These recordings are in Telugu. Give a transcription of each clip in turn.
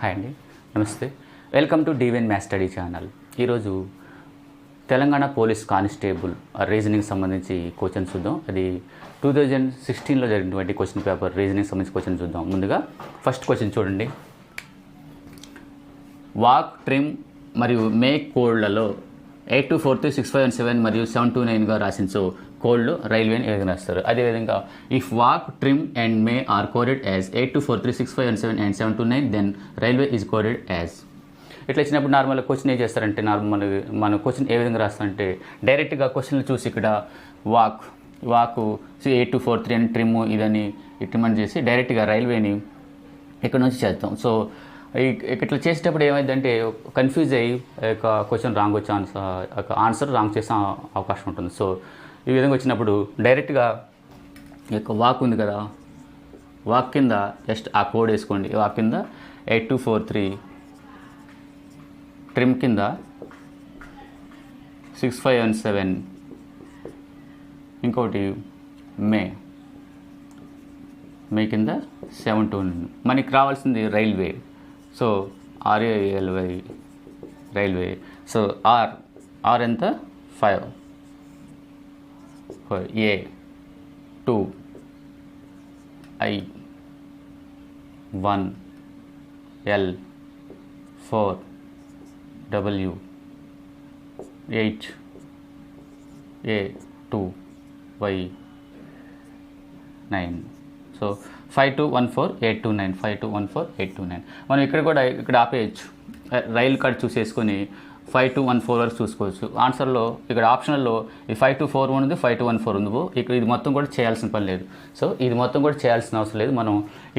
హాయ్ అండి, నమస్తే. వెల్కమ్ టు డివెన్ మ్యాథ్స్ స్టడీ ఛానల్. ఈరోజు తెలంగాణ పోలీస్ కానిస్టేబుల్ రీజనింగ్ సంబంధించి క్వశ్చన్ చూద్దాం. అది 2016లో జరిగినటువంటి క్వశ్చన్ పేపర్ రీజనింగ్ సంబంధించి క్వశ్చన్ చూద్దాం. ముందుగా ఫస్ట్ క్వశ్చన్ చూడండి. వాక్, ట్రిమ్ మరియు మేక్ కోడ్లలో 82436517 మరియు 729గా రాసించో కోడ్లు రైల్వేని ఏ విధంగా రాస్తారు. అదేవిధంగా if walk, trim and may are coded as 82436517 and 729 then railway is coded as. ఇట్లా ఇచ్చినప్పుడు నార్మల్గా క్వశ్చన్ ఏం చేస్తారంటే మన క్వశ్చన్ ఏ విధంగా రాస్తారంటే డైరెక్ట్గా క్వశ్చన్లు చూసి ఇక్కడ వాక్ 8243 అని ట్రిమ్ ఇదని ఇట్రిమెంట్ చేసి డైరెక్ట్గా రైల్వేని ఇక్కడ నుంచి చేస్తాం. సో ఇట్లా చేసేటప్పుడు ఏమైందంటే కన్ఫ్యూజ్ అయ్యి క్వశ్చన్ రాంగ్ వచ్చే ఆన్సర్ రాంగ్ చేసే అవకాశం ఉంటుంది. సో ఈ విధంగా వచ్చినప్పుడు డైరెక్ట్గా వాక్ ఉంది కదా, వాక్ కింద జస్ట్ ఆ కోడ్ వేసుకోండి. వాక్ కింద 8243, ట్రిమ్ కింద 6517, ఇంకోటి మే కింద 729. మనకి రావాల్సింది railway. So RALY railway. So R ఎంత 5, A 2, I 1, L 4, W 8, A 2, Y 9. So 5214 829. మనం ఇక్కడ ఆపేయచ్చు. రైలు కార్డ్ చూసేసుకొని 5214 వరకు చూసుకోవచ్చు. ఆన్సర్లో ఇక్కడ ఆప్షన్లో ఈ 5241 ఉంది, 5214 ఉంది. ఇక్కడ ఇది మొత్తం కూడా చేయాల్సిన పని లేదు. సో ఇది మొత్తం కూడా చేయాల్సిన అవసరం లేదు. మనం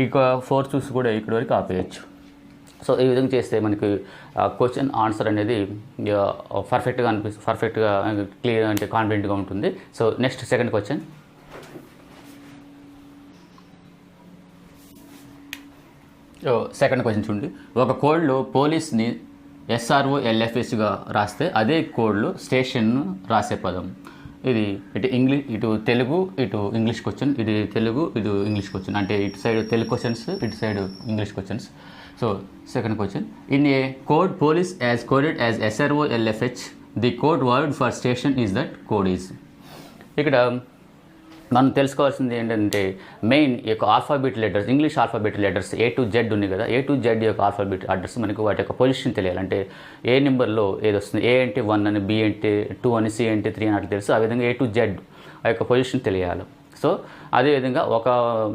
ఇక 4 చూసి కూడా ఇక్కడ వరకు ఆపేయచ్చు. సో ఈ విధంగా చేస్తే మనకి క్వశ్చన్ ఆన్సర్ అనేది పర్ఫెక్ట్గా క్లియర్ అంటే కాన్ఫిడెంట్గా ఉంటుంది. So next second question. Second question చూడండి. ఒక కోడ్లో పోలీస్ని SRO LFHగా రాస్తే అదే కోడ్లో స్టేషన్ రాసే పదం. ఇది ఇటు తెలుగు ఇటు ఇంగ్లీష్ క్వశ్చన్, ఇది తెలుగు ఇటు ఇంగ్లీష్ క్వశ్చన్. అంటే ఇటు సైడ్ తెలుగు క్వశ్చన్స్, ఇటు side English questions. So second question. In a code police as coded as SRO LFH the code word for station is that code is. ఇక్కడ మనం తెలుసుకోవాల్సింది ఏంటంటే మెయిన్ యొక్క alphabet letters, English alphabet letters A to Z ఉంది కదా, A to Z యొక్క ఆల్ఫాబెట్ అడ్రస్ మనకు వాటి యొక్క పొజిషన్ తెలియాలి. అంటే ఏ నెంబర్లో ఏది వస్తుంది, A అంటే 1 అని, B అంటే 2 అని, C అంటే 3 అని అట్లా తెలుసు. ఆ విధంగా A to Z ఆ యొక్క పొజిషన్ తెలియాలి. సో అదేవిధంగా ఒక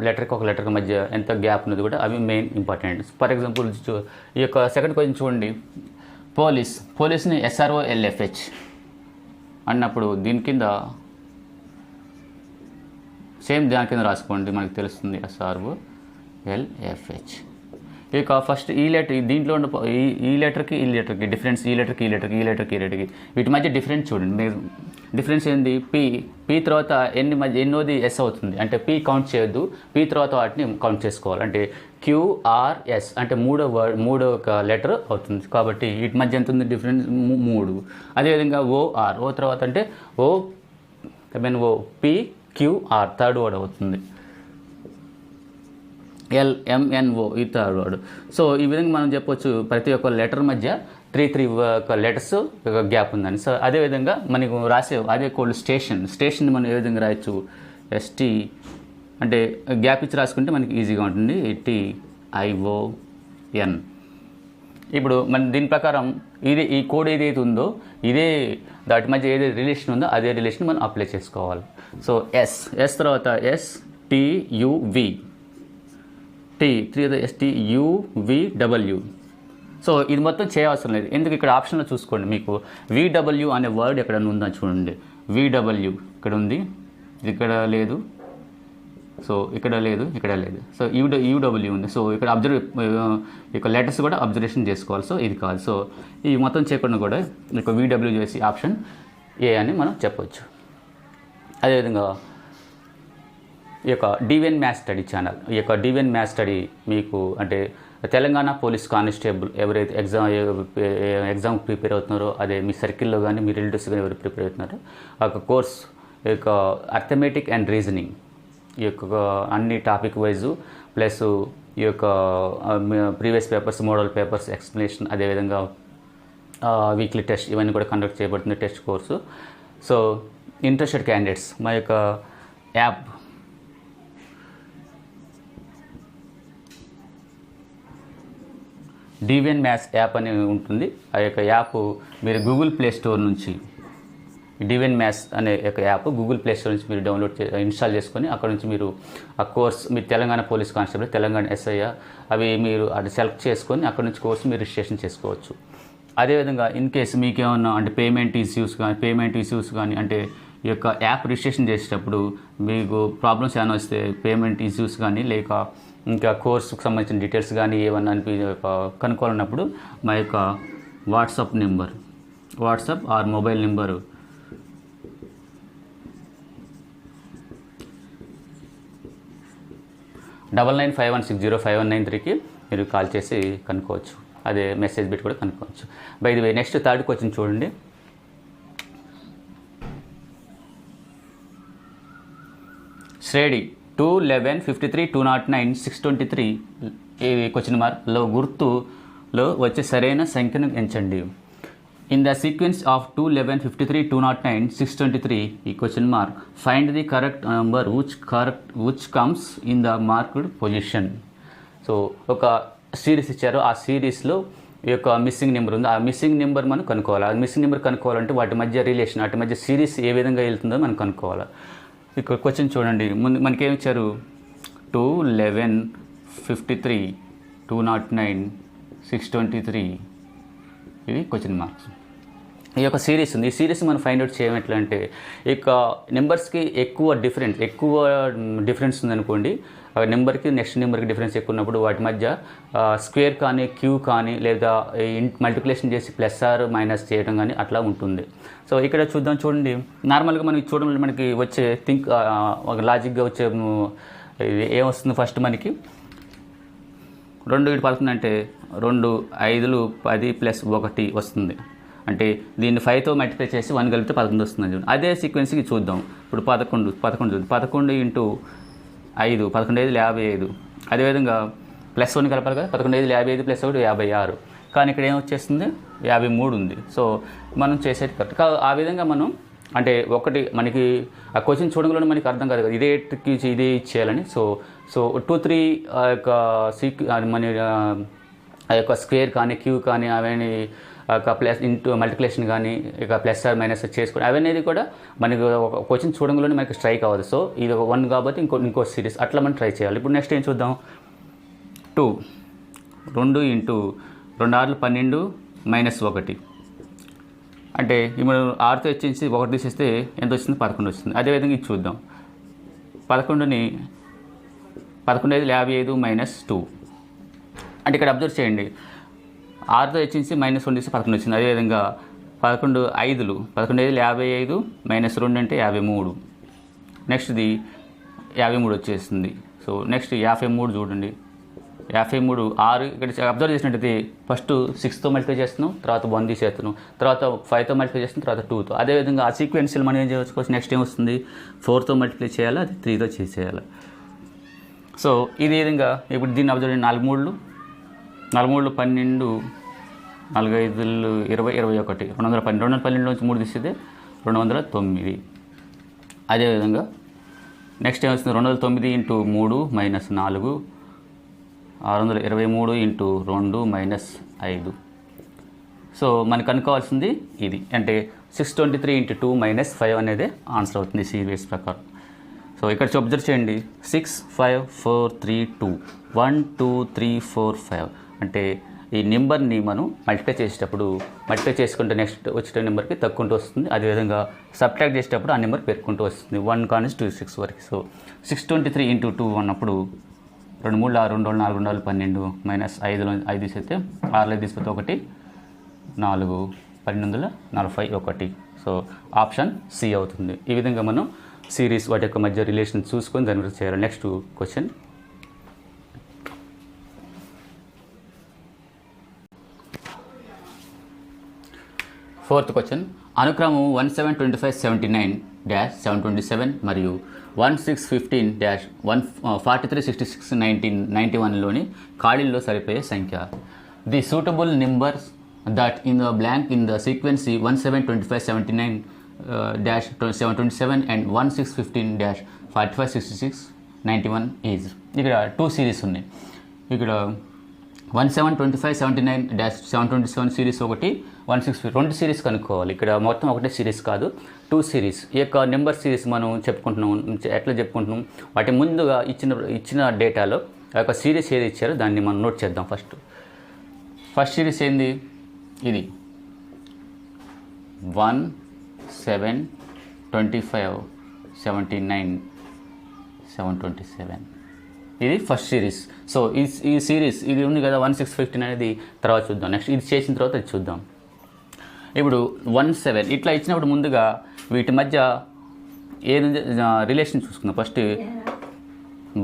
లెటర్కి మధ్య ఎంత గ్యాప్ ఉన్నది కూడా అవి మెయిన్ ఇంపార్టెంట్. ఫర్ ఎగ్జాంపుల్ ఈ యొక్క సెకండ్ క్వశ్చన్ చూడండి. పోలీస్ని SRO LFH అన్నప్పుడు దీని కింద సేమ్ దాని కింద రాసుకోండి, మనకు తెలుస్తుంది SRO LFH. ఇక ఫస్ట్ ఈ లెటర్ దీంట్లో ఉన్న ఈ లెటర్కి డిఫరెన్స్, ఈ లెటర్కి వీటి మధ్య డిఫరెన్స్ చూడండి. డిఫరెన్స్ ఏంది? పీ తర్వాత ఎన్నోది S అవుతుంది. అంటే P కౌంట్ చేయొద్దు, P తర్వాత వాటిని కౌంట్ చేసుకోవాలి. అంటే QRS అంటే మూడో ఒక లెటర్ అవుతుంది. కాబట్టి వీటి మధ్య ఎంత ఉంది డిఫరెన్స్? 3. అదేవిధంగా O తర్వాత అంటే O P QR third word అవుతుంది. LMNO ఈ థర్డ్ వర్డ్. సో ఈ విధంగా మనం చెప్పొచ్చు ప్రతి ఒక్క లెటర్ మధ్య 3 లెటర్స్ గ్యాప్ ఉందని. సో అదేవిధంగా మనకు రాసే అదే కోడ్ స్టేషన్ మనం ఏ విధంగా రాయొచ్చు? ST అంటే గ్యాప్ ఇచ్చి రాసుకుంటే మనకి ఈజీగా ఉంటుంది. TION. ఇప్పుడు మన దీని ప్రకారం ఈ కోడ్ ఏదైతే ఉందో ఇదే దాటి మధ్య ఏదైతే రిలేషన్ ఉందో అదే రిలేషన్ మనం అప్లై చేసుకోవాలి. సో S తర్వాత STUV, STUVW. సో ఇది మొత్తం చేయవసరం లేదు. ఎందుకు ఇక్కడ ఆప్షన్లో చూసుకోండి. మీకు VW అనే వర్డ్ ఎక్కడ ఉందో చూడండి. VW ఇక్కడ ఉంది, ఇది ఇక్కడ లేదు. సో ఇక్కడ లేదు. సో UW ఉంది. సో ఇక్కడ ఇక లెటర్స్ కూడా అబ్జర్వేషన్ చేసుకోవాలి. సో ఇది కాదు. సో ఈ మొత్తం చేయకుండా కూడా ఇక VW చేసి ఆప్షన్ A అని మనం చెప్పవచ్చు. అదేవిధంగా ఈ యొక్క డివెన్ మ్యాథ్స్ స్టడీ ఛానల్, ఈ యొక్క డివెన్ మ్యాథ్స్ స్టడీ మీకు అంటే తెలంగాణ పోలీస్ కానిస్టేబుల్ ఎవరైతే ఎగ్జామ్ ప్రిపేర్ అవుతున్నారో, అదే మీ సర్కిల్లో కానీ మీ రిలేటివ్స్ కానీ ఎవరు ప్రిపేర్ అవుతున్నారో ఆ కోర్స్ యొక్క అర్థమెటిక్ అండ్ రీజనింగ్ ఈ యొక్క అన్ని టాపిక్ వైజు ప్లస్ ఈ యొక్క previous papers, model papers explanation, అదేవిధంగా వీక్లీ టెస్ట్ ఇవన్నీ కూడా కండక్ట్ చేయబడుతుంది test course. So interested candidates మా యొక్క యాప్ డివిఎన్ మ్యాథ్స్ యాప్ అని ఉంటుంది. ఆ యొక్క యాప్ మీరు గూగుల్ ప్లే స్టోర్ నుంచి డివిఎన్ మ్యాథ్స్ అనే యొక్క యాప్ గూగుల్ ప్లే స్టోర్ నుంచి మీరు ఇన్స్టాల్ చేసుకొని అక్కడ నుంచి మీరు ఆ కోర్స్ మీరు Telangana police constable, Telangana SI అవి మీరు అది సెలెక్ట్ చేసుకొని అక్కడ నుంచి కోర్సు మీరు రిజిస్ట్రేషన్ చేసుకోవచ్చు. అదేవిధంగా ఇన్ కేసు మీకు ఏమన్నా అంటే పేమెంట్ ఇష్యూస్ కానీ అంటే ఈ యొక్క యాప్ రిజిస్ట్రేషన్ చేసేటప్పుడు మీకు ప్రాబ్లమ్స్ ఏమైనా వస్తే పేమెంట్ ఇష్యూస్ కానీ లేక ఇంకా కోర్సుకు సంబంధించిన డీటెయిల్స్ కానీ ఏమన్నా కనుక్కోవాలన్నప్పుడు మా యొక్క వాట్సాప్ ఆర్ మొబైల్ నెంబరు 9951605193కి మీరు కాల్ చేసి కనుక్కోవచ్చు. అదే మెసేజ్ పెట్టి కూడా కనుక్కోవచ్చు. By the way next third question చూడండి. శ్రేణి 211 53 209 623 ఈ క్వశ్చన్ మార్క్లో గుర్తులో వచ్చే సరైన సంఖ్యను ఎంచండి. ఇన్ ద సీక్వెన్స్ ఆఫ్ 211 53 209 623 ఈ question mark find the correct number which comes in the marked position. So ఒక సిరీస్ ఇచ్చారు, ఆ సిరీస్లో ఈ యొక్క మిస్సింగ్ నెంబర్ ఉంది. ఆ మిస్సింగ్ నెంబర్ మనం కనుక్కోవాలి. ఆ మిస్సింగ్ నెంబర్ కనుక్కోవాలంటే వాటి మధ్య రిలేషన్, వాటి మధ్య సిరీస్ ఏ విధంగా వెళ్తుందో మనం కనుక్కోవాలి. ఇక్కడ క్వశ్చన్ చూడండి. ముందు మనకేమి ఇచ్చారు? 211 53 209 623 ఇది క్వశ్చన్ మార్క్స్. ఈ యొక్క సిరీస్ ఉంది. ఈ సిరీస్ మనం ఫైండ్ అవుట్ చేయడం ఎట్లా అంటే ఈ యొక్క నెంబర్స్కి ఎక్కువ డిఫరెన్స్ ఉందనుకోండి, నెంబర్కి నెక్స్ట్ నెంబర్కి డిఫరెన్స్ ఎక్కువ ఉన్నప్పుడు వాటి మధ్య స్క్వేర్ కానీ క్యూ కానీ లేదా మల్టిప్లికేషన్ చేసి ప్లస్ ఆర్ మైనస్ చేయడం కానీ అట్లా ఉంటుంది. సో ఇక్కడ చూడండి. నార్మల్గా మనకి చూడడం మనకి వచ్చే ఒక లాజిక్గా వచ్చే ఏమొస్తుంది? ఫస్ట్ మనకి 2 ఇటు 11 అంటే 2 5 10 ప్లస్ 1 వస్తుంది. అంటే దీన్ని 5తో మల్టిప్లై చేసి 1 కలిపితే 11 వస్తుంది చూడండి. అదే సీక్వెన్స్కి చూద్దాం. ఇప్పుడు 11 చూద్దాం. 11 ఇంటూ 5 11 5 55. అదేవిధంగా ప్లస్ 1 కలపాలి కదా. 11 5 55 ప్లస్ 1 56. కానీ ఇక్కడ ఏం వచ్చేస్తుంది? 53 ఉంది. సో మనం చేసేది కరెక్ట్. ఆ విధంగా మనం అంటే ఒకటి మనకి ఆ క్వశ్చన్ చూడంలోనే మనకి అర్థం కాదు కదా ఇదే ఇచ్చేయాలని. సో 2 3 ఆ యొక్క మన ఆ యొక్క స్క్వేర్ కానీ క్యూ కానీ అవన్నీ ఒక ప్లస్ ఇంటూ మల్టిప్లికేషన్ కానీ ఇక ప్లస్ ఆర్ మైనస్ చేసుకుని అవన్నీ కూడా మనకి ఒక క్వశ్చన్ చూడంలోనే మనకి స్ట్రైక్ అవ్వదు. సో ఇది 1 కాబట్టి ఇంకో సిరీస్ అట్లా మనం ట్రై చేయాలి. ఇప్పుడు నెక్స్ట్ ఏం చూద్దాం? 2 ఇంటూ 2 6 12 మైనస్ 1 అంటే ఇప్పుడు 6తో వచ్చేసి 1 తీసేస్తే ఎంత వచ్చింది? 11 వస్తుంది. అదేవిధంగా ఇది చూద్దాం. 11 5 55 మైనస్ 2 అంటే ఇక్కడ అబ్జర్వ్ చేయండి. 6తో వచ్చేసి మైనస్ 1 తీసి 11 వచ్చింది. అదేవిధంగా 11 5 55 మైనస్ 2 అంటే 53. నెక్స్ట్ది 53 వచ్చేస్తుంది. సో నెక్స్ట్ 53 చూడండి. 53 6 ఇక్కడ అబ్జర్వ్ చేసినట్టయితే ఫస్ట్ 6తో మల్టిప్లై చేస్తున్నాం, తర్వాత 1 తీసేస్తున్నాం, తర్వాత 5తో మల్టిప్లై చేస్తున్నాం, తర్వాత 2తో. అదేవిధంగా ఆ సీక్వెన్స్లో మనం ఏం చేసుకోవచ్చు? నెక్స్ట్ ఏం వస్తుంది? 4తో మల్టిప్లై చేయాలి, అది 3తో చేసేయాలి. సో ఈ విధంగా ఇప్పుడు దీన్ని అబ్జర్వ్ చేయండి. 4 3 12 4 5 20 21 212 212 3 తీసేది 209. అదేవిధంగా నెక్స్ట్ ఏమొస్తుంది? 209 into 3 minus 4 623 into 2 minus 5. So మనకు అనుకోవాల్సింది ఇది అంటే 623 ఇంటూ 2 మైనస్ 5 అనేది ఆన్సర్ అవుతుంది సిరీస్ ప్రకారం. సో ఇక్కడ అబ్జర్వ్ చేయండి. 6 5 4 3 2 1 2 3 4 5 అంటే ఈ నెంబర్ని మనం మల్టిప్లై చేసుకుంటే నెక్స్ట్ వచ్చే నెంబర్కి తగ్గుకుంటూ వస్తుంది. అదేవిధంగా సబ్ట్రాక్ట్ చేసేటప్పుడు ఆ నెంబర్ పెరుగుకుంటూ వస్తుంది 1 కానించి 2 6 వరకు. సో 623 ఇంటూ 2 అన్నప్పుడు 2 3 6 2 4 4 12 మైనస్ 5 తీసేస్తే 6 తీసుకుంటే 1 4 1241. సో ఆప్షన్ సి అవుతుంది. ఈ విధంగా మనం సిరీస్ వాటి యొక్క మధ్య రిలేషన్ చూసుకొని దాని గురించి చేయాలి. Next question. Fourth question. అనుక్రమం 17 25 79 727 మరియు 1615-1436691లోని ఖాళీల్లో సరిపోయే సంఖ్య. The suitable numbers that in the blank in the sequence 172579-727 and 1615-456691 is. ఇక్కడ 2 సిరీస్ ఉన్నాయి. ఇక్కడ 172579-727 సిరీస్ ఒకటి, 160 2 సిరీస్ కనుక్కోవాలి. ఇక్కడ మొత్తం ఒకటే సిరీస్ కాదు, 2 సిరీస్. ఈ యొక్క నెంబర్ సిరీస్ మనం చెప్పుకుంటున్నాం. ఎట్లా చెప్పుకుంటున్నాం? వాటి ముందుగా ఇచ్చిన డేటాలో ఆ యొక్క సిరీస్ ఏది ఇచ్చారో దాన్ని మనం నోట్ చేద్దాం. ఫస్ట్ సిరీస్ ఏంది? ఇది 1 7 25 79 727. ఇది ఫస్ట్ సిరీస్. సో ఈ సిరీస్ ఇది ఉంది కదా 1615 అనేది తర్వాత చూద్దాం. నెక్స్ట్ ఇది చేసిన తర్వాత ఇది చూద్దాం. ఇప్పుడు 1 7 ఇట్లా ఇచ్చినప్పుడు ముందుగా వీటి మధ్య ఏది రిలేషన్ చూసుకుందాం. ఫస్ట్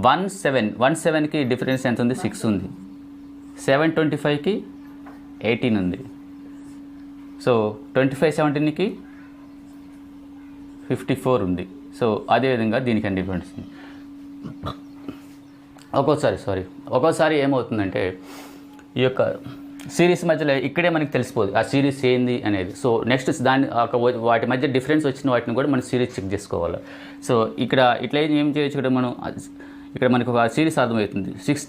1 7కి డిఫరెన్స్ ఎంత ఉంది? 6 ఉంది. 725కి 18 ఉంది. సో 25 17కి 54 ఉంది. సో అదేవిధంగా దీనికి అని డిఫరెన్స్ ఉంది. ఒక్కోసారి ఏమవుతుందంటే ఈ యొక్క సిరీస్ మధ్యలో ఇక్కడే మనకి తెలిసిపోదు ఆ సిరీస్ ఏంది అనేది. సో నెక్స్ట్ వాటి మధ్య డిఫరెన్స్ వచ్చిన వాటిని కూడా మనం సిరీస్ చెక్ చేసుకోవాలి. సో ఇట్లా ఏం చేయొచ్చు? ఇక్కడ మనకు ఒక సిరీస్ అర్థమవుతుంది. 6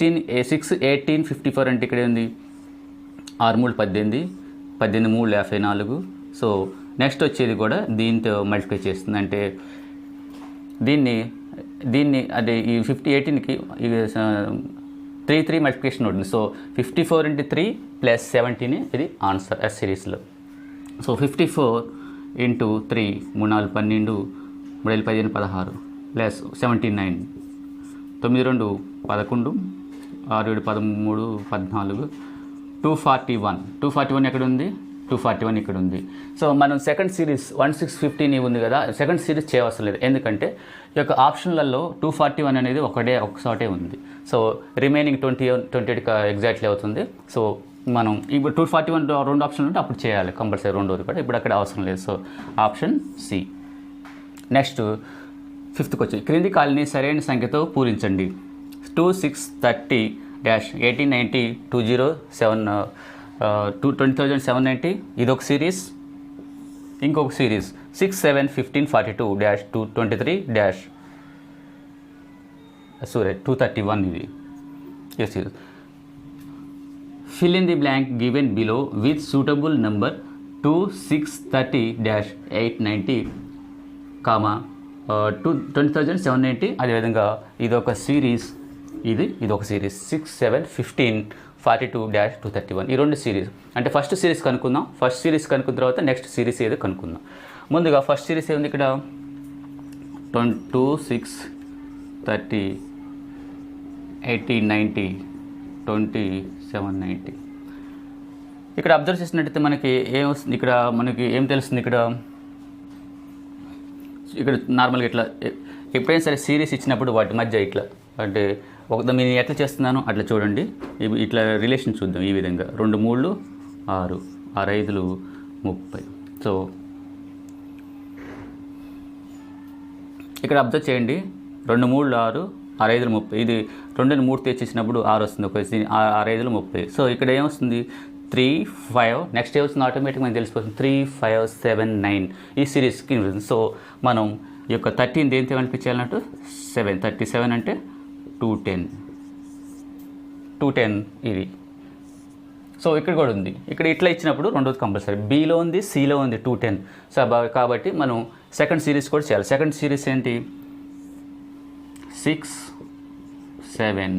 18 54 అంటే ఇక్కడ ఏంది? 6 3 18 18 3 54. సో నెక్స్ట్ వచ్చేది కూడా దీంతో మల్టిప్లై చేస్తుంది. అంటే దీన్ని అదే ఈ 18కి 3 మల్టిప్లికేషన్ ఉంటుంది. సో 54 × 3 + 17 ఇది ఆన్సర్ ఎస్ సిరీస్లో. సో 54 × 3 3 4 12 3 15 16 ప్లస్ 79 9 2 11 6 7 13 14 241 ఎక్కడ ఉంది? 241 ఇక్కడ ఉంది. సో మనం సెకండ్ సిరీస్ 1615 ఉంది కదా, సెకండ్ సిరీస్ చేయవలసిన లేదు. ఎందుకంటే ఈ యొక్క ఆప్షన్లలో 241 అనేది ఒకసాటే ఉంది. సో రిమైనింగ్ 28 ఎగ్జాక్ట్లీ అవుతుంది. సో మనం ఇప్పుడు 241 2 ఆప్షన్లు ఉంటే అప్పుడు చేయాలి కంపల్సరీ రెండోది కూడా. ఇప్పుడు అక్కడ అవసరం లేదు. So option C. Next 5th question. క్రింది కాలనీ సరైన సంఖ్యతో పూరించండి. 2 6 30 -1890 20,790 ఇదొక సిరీస్. ఇంకొక సిరీస్ 6 7 15 42 -223 231 ఇది series. Fill in the blank given below with suitable number 2 6 30 -890 20,790. అదేవిధంగా ఇదొక సిరీస్, ఇదొక సిరీస్ 6 7 15 42 -231. ఈ 2 సిరీస్. అంటే ఫస్ట్ సిరీస్ కనుక్కుందాం. ఫస్ట్ సిరీస్ కనుక్కున్న తర్వాత నెక్స్ట్ సిరీస్ ఏదో కనుక్కుందాం. ముందుగా ఫస్ట్ సిరీస్ ఏముంది ఇక్కడ? 2 6 30 80 90 2790. ఇక్కడ అబ్జర్వ్ చేసినట్టయితే మనకి ఏమొస్తుంది? మనకి ఏం తెలుస్తుంది? ఇక్కడ నార్మల్గా ఇట్లా ఎప్పుడైనా సరే సిరీస్ ఇచ్చినప్పుడు వాటి మధ్య ఇట్లా అంటే నేను ఎట్లా చేస్తున్నానో అట్లా చూడండి. ఇట్లా రిలేషన్ చూద్దాం. ఈ విధంగా 2 3 6 6 5 30. సో ఇక్కడ అబ్జర్వ్ చేయండి. 2 3 6 6 5 30. ఇది 2ని 3 తెచ్చేసినప్పుడు 6 వస్తుంది. ఒక 6 5 30. సో ఇక్కడ ఏమొస్తుంది? 3 5. నెక్స్ట్ ఏమొస్తుంది? ఆటోమేటిక్గా మనకి తెలిసిపోతుంది 3 5 7 9 ఈ సిరీస్కి. సో మనం ఈ యొక్క 13 దేనితో కనిపించాలన్నట్టు 7 37 అంటే 210 ఇది. సో ఇక్కడ కూడా ఉంది. ఇక్కడ ఇట్లా ఇచ్చినప్పుడు రెండోది కంపల్సరీ. బిలో ఉంది, సిలో ఉంది 210. సో కాబట్టి మనం సెకండ్ సిరీస్ కూడా చేయాలి. సెకండ్ సిరీస్ ఏంటి? 6 7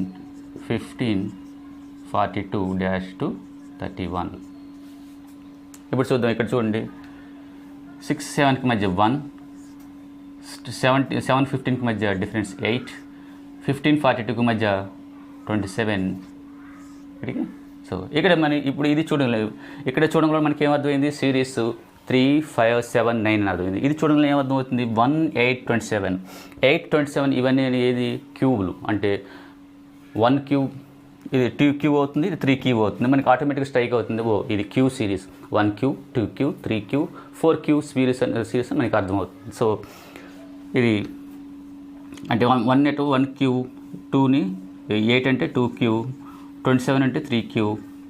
15 42 -231. ఇప్పుడు చూద్దాం. ఇక్కడ చూడండి 6 7కి మధ్య 1, 7 15కి మధ్య డిఫరెన్స్ 8, 15 42కి మధ్య 27 ఇక్కడికి. సో ఇక్కడ ఇప్పుడు ఇది చూడండి. ఇక్కడ చూడంలో మనకి ఏమర్థమైంది? సిరీస్ 3 5 7 9 అని అర్థమైంది. ఇది చూడంలో ఏమర్థమవుతుంది? 1 8 27 8 27 ఇవన్నీ ఏది? క్యూబ్లు. అంటే 1 క్యూబ్, ఇది 2 క్యూబ్ అవుతుంది, ఇది 3 క్యూబ్ అవుతుంది. మనకి ఆటోమేటిక్గా స్ట్రైక్ అవుతుంది. ఇది cube series. 1 cube 2 cube 3 cube 4 cube series అని మనకి అర్థమవుతుంది. సో ఇది అంటే 1 అంటే 1Q, 2ని 8 అంటే 2Q, 27 అంటే 3Q.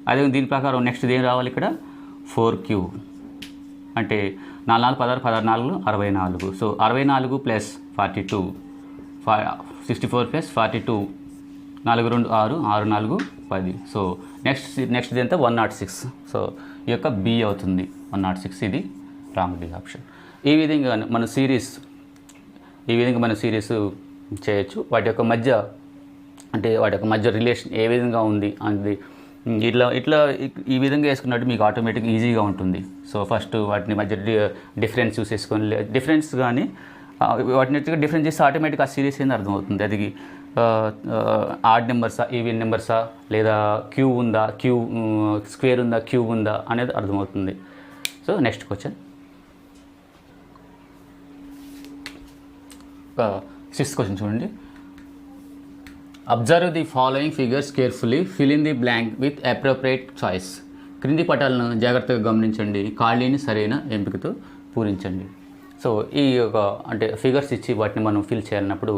అదే దీని ప్రకారం నెక్స్ట్ ఏం రావాలి ఇక్కడ 4Q. అంటే 4 4 16 16 64. So 64 plus 42 64 plus 42 4 2 6 6 4 10. So next ఎంత 106. సో ఈ యొక్క బి అవుతుంది 106. ఇది రాంగ్ ఆప్షన్. ఈ విధంగా మన సిరీస్ చేయొచ్చు. వాటి యొక్క మధ్య రిలేషన్ ఏ విధంగా ఉంది అనేది ఇట్లా ఈ విధంగా వేసుకున్నట్టు మీకు ఆటోమేటిక్గా ఈజీగా ఉంటుంది. సో ఫస్ట్ వాటిని మధ్య డిఫరెన్స్ చూసేసుకొని డిఫరెన్స్ కానీ వాటిని డిఫరెన్స్ చేస్తే ఆటోమేటిక్గా ఆ సిరీస్ ఏంది అర్థమవుతుంది. అది ఆడ్ నెంబర్సా, ఈవెన్ నెంబర్సా, లేదా క్యూ ఉందా, క్యూ స్క్వేర్ ఉందా, క్యూ ఉందా అనేది అర్థమవుతుంది. So next question 6th question చూడండి. Observe the following figures carefully, fill in the blank with appropriate choice. క్రింది పటాలను జాగ్రత్తగా గమనించండి, ఖాళీని సరైన ఎంపికతో పూరించండి. సో ఈ యొక్క అంటే ఫిగర్స్ ఇచ్చి వాటిని మనం ఫిల్ చేయాలన్నప్పుడు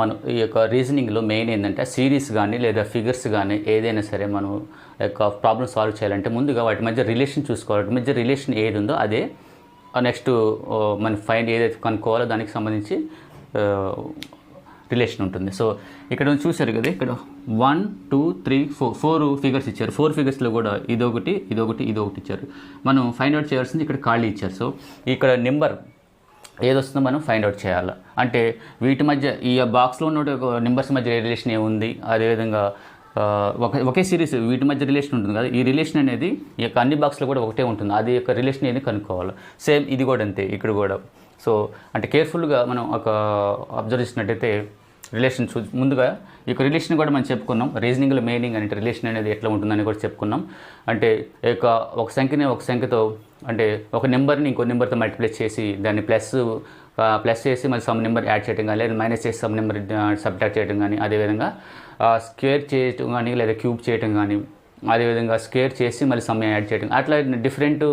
మనం ఈ యొక్క రీజనింగ్లో మెయిన్ ఏంటంటే సిరీస్ కానీ లేదా ఫిగర్స్ కానీ ఏదైనా సరే మనం యొక్క ప్రాబ్లమ్ సాల్వ్ చేయాలంటే ముందుగా వాటి మధ్య రిలేషన్ చూసుకోవాలి. వాటి మధ్య రిలేషన్ ఏది ఉందో అదే నెక్స్ట్ మనం ఫైండ్ ఏదైతే కనుక్కోవాలో దానికి సంబంధించి రిలేషన్ ఉంటుంది. సో ఇక్కడ చూశారు కదా, ఇక్కడ 1 2 3 4 ఫిగర్స్ ఇచ్చారు. 4 ఫిగర్స్లో కూడా ఇదొకటి ఇచ్చారు. మనం ఫైండ్ అవుట్ చేయాల్సింది ఇక్కడ ఖాళీ ఇచ్చారు. సో ఇక్కడ నెంబర్ ఏదొస్తుందో మనం ఫైండ్ అవుట్ చేయాలి. అంటే వీటి మధ్య ఈ బాక్స్లో ఉన్న నెంబర్స్ మధ్య రిలేషన్ ఏముంది, అదేవిధంగా ఒకే సిరీస్ వీటి మధ్య రిలేషన్ ఉంటుంది కదా, ఈ రిలేషన్ అనేది ఈ యొక్క అన్ని బాక్స్లో కూడా ఒకటే ఉంటుంది. అది యొక్క రిలేషన్ ఏది కనుక్కోవాలి. సేమ్ ఇది కూడా అంతే, ఇక్కడ కూడా. సో అంటే కేర్ఫుల్గా మనం ఒక అబ్జర్వ్ చేసినట్టయితే రిలేషన్ ముందుగా ఈ యొక్క రిలేషన్ కూడా మనం చెప్పుకున్నాం. రీజనింగ్లో మెయినింగ్ అంటే రిలేషన్ అనేది ఎట్లా ఉంటుందని కూడా చెప్పుకున్నాం. అంటే ఒక సంఖ్యని ఒక సంఖ్యతో అంటే ఒక నెంబర్ని ఇంకో నెంబర్తో మల్టిప్లై చేసి దాన్ని ప్లస్ చేసి మళ్ళీ సమ్ నెంబర్ యాడ్ చేయడం కానీ, లేదా మైనస్ చేసి సమ్ నెంబర్ సబ్ట్రాక్ట్ చేయడం కానీ, అదేవిధంగా స్క్వేర్ చేయడం కానీ లేదా క్యూబ్ చేయడం కానీ, అదేవిధంగా స్క్వేర్ చేసి మళ్ళీ సమ్ యాడ్ చేయడం, అట్లా డిఫరెంట్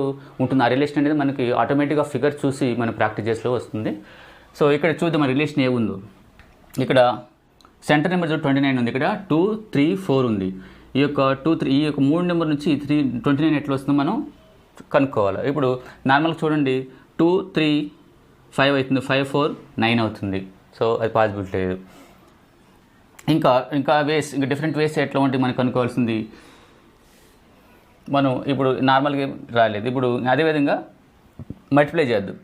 ఉంటుంది. ఆ రిలేషన్ అనేది మనకి ఆటోమేటిక్గా ఫిగర్ చూసి మనం ప్రాక్టీస్ చేస్తూ వస్తుంది. సో ఇక్కడ చూద్దాం ఆ రిలేషన్ ఏముందో. ఇక్కడ సెంటర్ నెంబర్ 29 ఉంది, ఇక్కడ 2 3 4 ఉంది. ఈ యొక్క 2 3 ఈ యొక్క 3 నెంబర్ నుంచి 29 ఎట్లా వస్తుందో మనం కనుక్కోవాలి. ఇప్పుడు నార్మల్గా చూడండి 2 3 5 అవుతుంది, 5 4 9 అవుతుంది. సో అది పాసిబిలిటీ లేదు. ఇంకా డిఫరెంట్ వేస్ ఎట్లా ఉంటే మనం కనుక్కోవాల్సింది. మనం ఇప్పుడు నార్మల్గా రాలేదు. ఇప్పుడు అదేవిధంగా మల్టిప్లై చేద్దాం.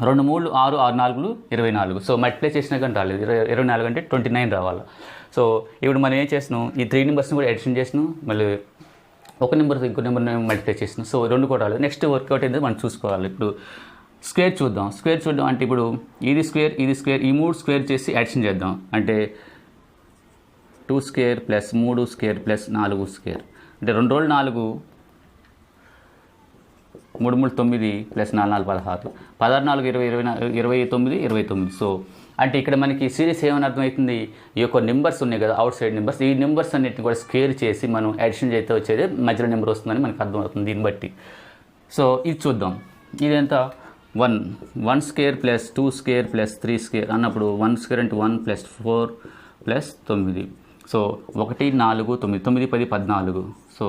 2 3 6 6 4 24. సో మల్టిప్లై చేసినా కానీ రాలేదు. 24 అంటే 29 రావాలి. సో ఇప్పుడు మనం ఏం చేసినాం, ఈ 3 నెంబర్స్ని కూడా ఎడిషన్ చేసినాం, మళ్ళీ ఒక నెంబర్ ఇంకో నెంబర్ని మల్టిప్లై చేసినాం. సో 2 కూడా రాలేదు. నెక్స్ట్ వర్కౌట్ అయితే మనం చూసుకోవాలి. ఇప్పుడు స్క్వేర్ చూద్దాం అంటే ఇప్పుడు ఇది స్క్వేర్ ఈ 3 స్క్వేర్ చేసి యాడిషన్ చేద్దాం. అంటే 2 square plus 3 square plus 4 square అంటే 2 రోజులు 4 3 3 9 ప్లస్ 4 4 16 16 4 20 29. సో అంటే ఇక్కడ మనకి సిరీస్ ఏమని అర్థమవుతుంది, ఈ యొక్క నెంబర్స్ ఉన్నాయి కదా అవుట్ సైడ్ నెంబర్స్, ఈ నెంబర్స్ అన్నిటిని కూడా స్క్వేర్ చేసి మనం అడిషన్ చేస్తే వచ్చేది మధ్యలో నెంబర్ వస్తుందని మనకు అర్థమవుతుంది దీన్ని బట్టి. సో ఇది చూద్దాం. ఇదంతా 1 square plus 2 square plus 3 square అన్నప్పుడు 1 స్క్వేర్ అంటే 1 ప్లస్ 4 ప్లస్ 9. సో 1 4 9 9 10 14. సో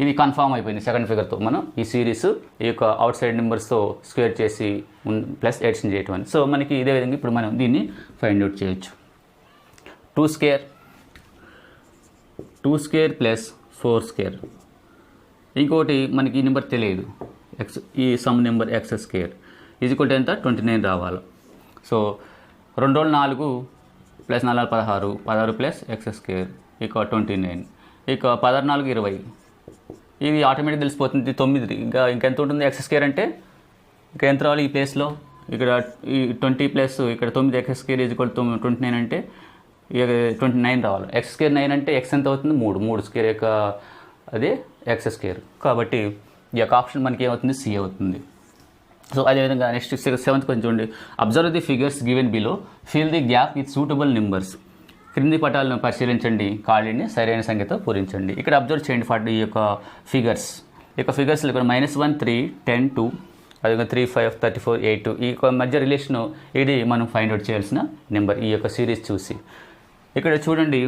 ఇది కన్ఫామ్ అయిపోయింది సెకండ్ ఫిగర్తో. మనం ఈ సిరీస్ ఈ యొక్క అవుట్ సైడ్ నెంబర్స్తో స్క్వేర్ చేసి ప్లస్ ఎడిషన్ చేయటం అని. సో మనకి ఇదే విధంగా ఇప్పుడు మనం దీన్ని ఫైండ్ అవుట్ చేయొచ్చు. 2 స్క్వేర్ ప్లస్ 4 స్క్వేర్. ఇంకోటి మనకి ఈ నెంబర్ తెలియదు, ఈ some number X square equal to ఎంత 29 రావాలి. సో 2 రోజులు 4 ప్లస్ 4 16 16 ప్లస్ ఎక్స్ స్క్వేర్ ఇక 29 ఇక 16 4 20. ఇది ఆటోమేటిక్ తెలిసిపోతుంది 9. ఇంకెంత ఉంటుంది ఎక్స్ స్క్వేర్ అంటే ఇంకా ఎంత రావాలి ఈ ప్లేస్లో, ఇక్కడ ఈ 20 ప్లస్ ఇక్కడ 9 ఎక్స్ స్క్వేర్ ఈజ్వల్ టు 29 అంటే 29 రావాలి. ఎక్స్ స్క్వేర్ 9 అంటే ఎక్స్ ఎంత అవుతుంది 3 స్క్వేర్ యొక్క అదే ఎక్స్ స్క్వేర్. కాబట్టి ఈ యొక్క ఆప్షన్ మనకి ఏమవుతుంది సి అవుతుంది. సో అదేవిధంగా నెక్స్ట్ 7th క్వశ్చన్ చూడండి. Observe the figures given below, fill the gap with suitable numbers. క్రింది పటాలను పరిశీలించండి, ఖాళీని సరైన సంఖ్యతో పూరించండి. ఇక్కడ అబ్జర్వ్ చేయండి ఈ యొక్క ఫిగర్స్లో ఇక్కడ -1 3 10 2 అదేవిధంగా 353482 ఈ మధ్య రిలేషను ఇది మనం ఫైండ్ అవుట్ చేయాల్సిన నెంబర్ ఈ యొక్క సిరీస్ చూసి. ఇక్కడ చూడండి,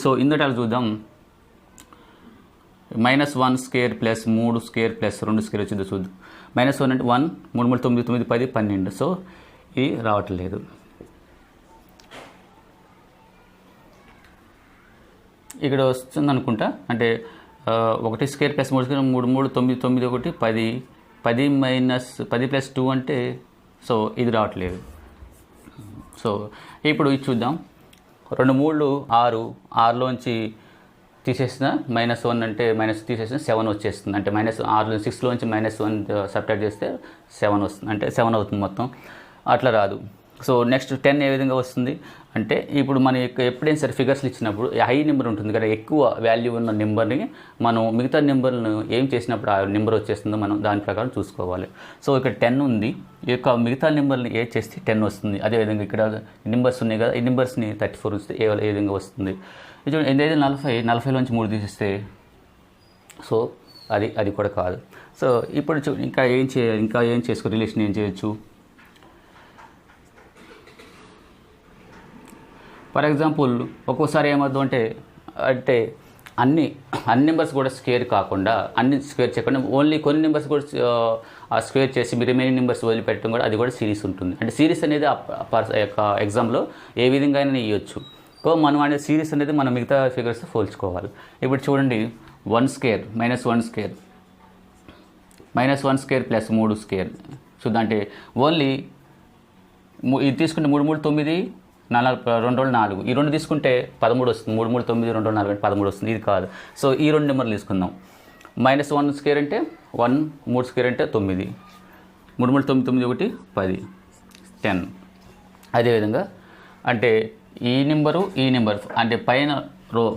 సో ఇందులో చూద్దాం. -1 square plus 3 square plus 2 square వచ్చిందో చూద్దాం. -1 అంటే 1, 3 3 9 9 10 12. సో ఇది రావట్లేదు. ఇక్కడ వస్తుంది అనుకుంటా. అంటే 1 square plus 3 square 3 3 9 9 1 10 10 minus 10 plus 2 అంటే సో ఇది రావట్లేదు. సో ఇప్పుడు ఇది చూద్దాం. 2 3 6 6లోంచి తీసేసిన -1 అంటే మైనస్ తీసేసిన 7 వచ్చేస్తుంది. అంటే -6 6లోంచి -1 సబ్ట్రాక్ట్ చేస్తే 7 వస్తుంది. అంటే 7 అవుతుంది మొత్తం. అట్లా రాదు. సో నెక్స్ట్ 10 ఏ విధంగా వస్తుంది అంటే, ఇప్పుడు మన యొక్క ఎప్పుడైనా సరే ఫిగర్స్లు ఇచ్చినప్పుడు హై నెంబర్ ఉంటుంది కదా, ఎక్కువ వాల్యూ ఉన్న నెంబర్ని మనం మిగతా నెంబర్లను ఏం చేసినప్పుడు ఆ నెంబర్ వచ్చేస్తుందో మనం దాని ప్రకారం చూసుకోవాలి. సో ఇక్కడ 10 ఉంది. ఈ యొక్క మిగతా నెంబర్ని ఏ చేస్తే 10 వస్తుంది. అదేవిధంగా ఇక్కడ నెంబర్స్ ఉన్నాయి కదా, ఈ నెంబర్స్ని 34 వస్తే ఏ విధంగా వస్తుంది. ఇది 40లోంచి 3 తీసేస్తే సో అది కూడా కాదు. సో ఇప్పుడు ఇంకా ఏం చేసుకో రిలేషన్ ఏం చేయొచ్చు. ఫర్ ఎగ్జాంపుల్ ఒక్కోసారి ఏమవుతుంది అంటే అన్ని నెంబర్స్ కూడా స్క్వేర్ కాకుండా, అన్ని స్క్వేర్ చేయకుండా ఓన్లీ కొన్ని నెంబర్స్ కూడా స్క్వేర్ చేసి రిమైనింగ్ నెంబర్స్ వదిలిపెట్టడం కూడా అది కూడా సిరీస్ ఉంటుంది. అంటే సిరీస్ అనేది యొక్క ఎగ్జామ్లో ఏ విధంగా అయినా ఇవ్వచ్చు. మనం అనేది సిరీస్ అనేది మనం మిగతా ఫిగర్స్తో పోల్చుకోవాలి. ఇప్పుడు చూడండి, 1 square -1 square -1 square plus 3 square చూద్దాం. అంటే ఓన్లీ ఇది తీసుకుంటే 3 3 9 2 4 ఈ 2 తీసుకుంటే 13 వస్తుంది. 3 3 9 2 4 అంటే 13 వస్తుంది. ఇది కాదు. సో ఈ 2 నెంబర్లు తీసుకుందాం. -1 స్క్వేర్ అంటే 1, 3 స్క్వేర్ అంటే 9, 3 3 9 9 1 10 10. అదేవిధంగా అంటే ఈ నెంబరు అంటే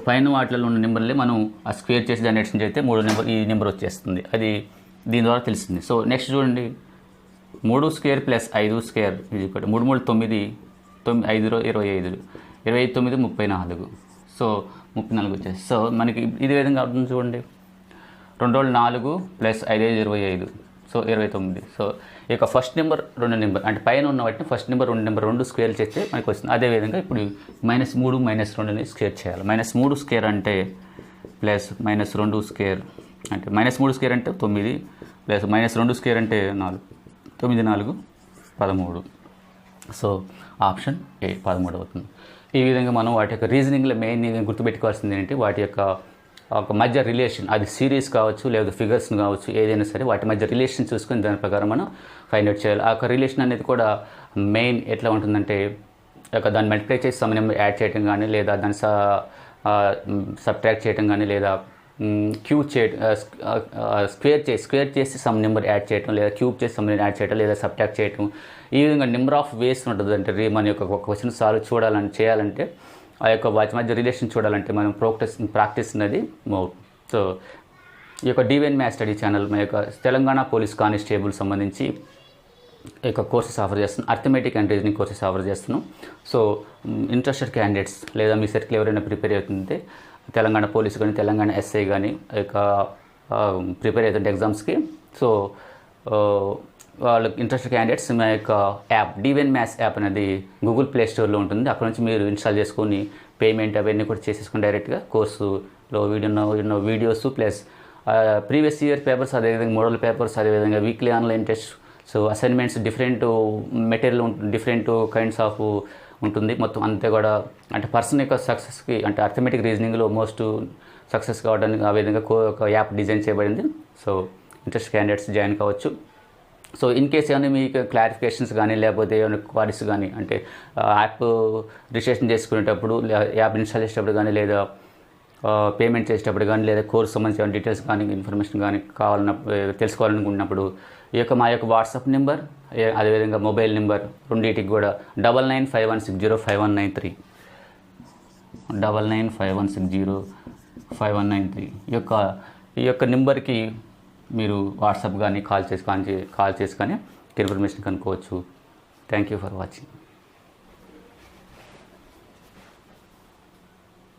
పైన వాటిలో ఉన్న నెంబర్లే మనం ఆ స్క్వేర్ చేసి దాన్ని ఎక్స్టెండ్ చేస్తే ఈ నెంబర్ వచ్చేస్తుంది. అది దీని ద్వారా తెలిసింది. సో నెక్స్ట్ చూడండి, 3 స్క్వేర్ ప్లస్ 5 స్క్వేర్ ఇది 3 3 9 5 25 29 34. సో 34 వచ్చేసి. సో మనకి ఇది విధంగా అవుతుంది చూడండి. 2 4 ప్లస్ 5 5 25. సో 29. సో ఇక ఫస్ట్ నెంబర్ 2 నెంబర్ అంటే పైన ఉన్న వాటిని ఫస్ట్ నెంబర్ 2 నెంబర్ 2 స్క్వేర్ చేస్తే మనకి వస్తుంది. అదేవిధంగా ఇప్పుడు -3 -2ని స్క్వేర్ చేయాలి. -3 స్క్వేర్ అంటే ప్లస్ -2 స్క్వేర్ అంటే -3 స్క్వేర్ అంటే 9 ప్లస్ -2 స్క్వేర్ అంటే 4 9 4 13. సో ఆప్షన్ ఏ 13 అవుతుంది. ఈ విధంగా మనం వాటి యొక్క రీజనింగ్లో మెయిన్ గుర్తుపెట్టుకోవాల్సింది ఏంటి, వాటి యొక్క ఒక మధ్య రిలేషన్, అది సిరీస్ కావచ్చు లేదా ఫిగర్స్ కావచ్చు, ఏదైనా సరే వాటి మధ్య రిలేషన్ చూసుకొని దాని ప్రకారం మనం ఫైండ్ అవుట్ చేయాలి. ఆ యొక్క రిలేషన్ అనేది కూడా మెయిన్ ఎట్లా ఉంటుందంటే, దాన్ని మల్టిప్లై చేసి సమ్ నెంబర్ యాడ్ చేయడం కానీ, లేదా దాన్ని సబ్ట్రాక్ట్ చేయడం కానీ, లేదా స్క్వేర్ చేసి సమ్ నెంబర్ యాడ్ చేయడం, లేదా క్యూబ్ చేసి సమ్ నెంబర్ యాడ్ చేయడం, లేదా సబ్ట్రాక్ట్ చేయడం. ఈ విధంగా నెంబర్ ఆఫ్ వేస్ ఉంటుంది. అంటే మన యొక్క క్వశ్చన్ సాల్వ్ చేయాలంటే ఆ యొక్క వాటి మధ్య రిలేషన్ చూడాలంటే మనం ప్రాక్టీస్ అనేది మోర్. సో ఈ యొక్క డివైన్ మ్యాథ్స్ స్టడీ ఛానల్ మా యొక్క తెలంగాణ పోలీస్ కానిస్టేబుల్ సంబంధించి ఈ యొక్క కోర్సెస్ ఆఫర్ చేస్తున్నాం. Arithmetic and reasoning courses offer చేస్తున్నాం. సో ఇంట్రెస్టెడ్ క్యాండిడేట్స్ లేదా మీ సెట్కి ఎవరైనా ప్రిపేర్ అవుతుంటే తెలంగాణ పోలీస్ కానీ తెలంగాణ ఎస్ఐ కానీ యొక్క ప్రిపేర్ అవుతుంటే ఎగ్జామ్స్కి, సో వాళ్ళు ఇంట్రెస్టెడ్ క్యాండిడేట్స్ మా యొక్క యాప్ డివైన్ మ్యాథ్స్ యాప్ అనేది గూగుల్ ప్లే స్టోర్లో ఉంటుంది. అక్కడ నుంచి మీరు ఇన్స్టాల్ చేసుకొని పేమెంట్ అవన్నీ కూడా చేసేసుకుని డైరెక్ట్గా కోర్సులో videos plus previous year papers, అదేవిధంగా మోడల్ పేపర్స్, అదేవిధంగా weekly online test, so assignments, different material different kinds of ఉంటుంది. మొత్తం అంతే కూడా అంటే పర్సన్ యొక్క సక్సెస్కి అంటే అర్థమెటిక్ రీజనింగ్లో మోస్ట్ సక్సెస్ కావడానికి ఆ విధంగా ఒక యాప్ డిజైన్ చేయబడింది. సో ఇంట్రెస్ట్ క్యాండిడేట్స్ జాయిన్ కావచ్చు. సో ఇన్ కేస్ ఏమైనా మీకు క్లారిఫికేషన్స్ కానీ లేకపోతే ఏమైనా క్వారీస్ కానీ అంటే యాప్ రిజిస్ట్రేషన్ చేసుకునేటప్పుడు, యాప్ ఇన్స్టాల్ చేసేటప్పుడు కానీ, లేదా పేమెంట్ చేసేటప్పుడు కానీ, లేదా కోర్స్ సంబంధించిన డీటెయిల్స్ కానీ ఇన్ఫర్మేషన్ కానీ తెలుసుకోవాలనుకున్నప్పుడు మా యొక్క వాట్సాప్ నెంబర్, అదేవిధంగా మొబైల్ నెంబర్ రెండింటికి కూడా 9951605193 9951605193 ఈ యొక్క నెంబర్కి మీరు వాట్సాప్ కానీ కాల్ చేసి కానీ ఇన్ఫర్మేషన్ కనుక్కోవచ్చు. Thank you for watching.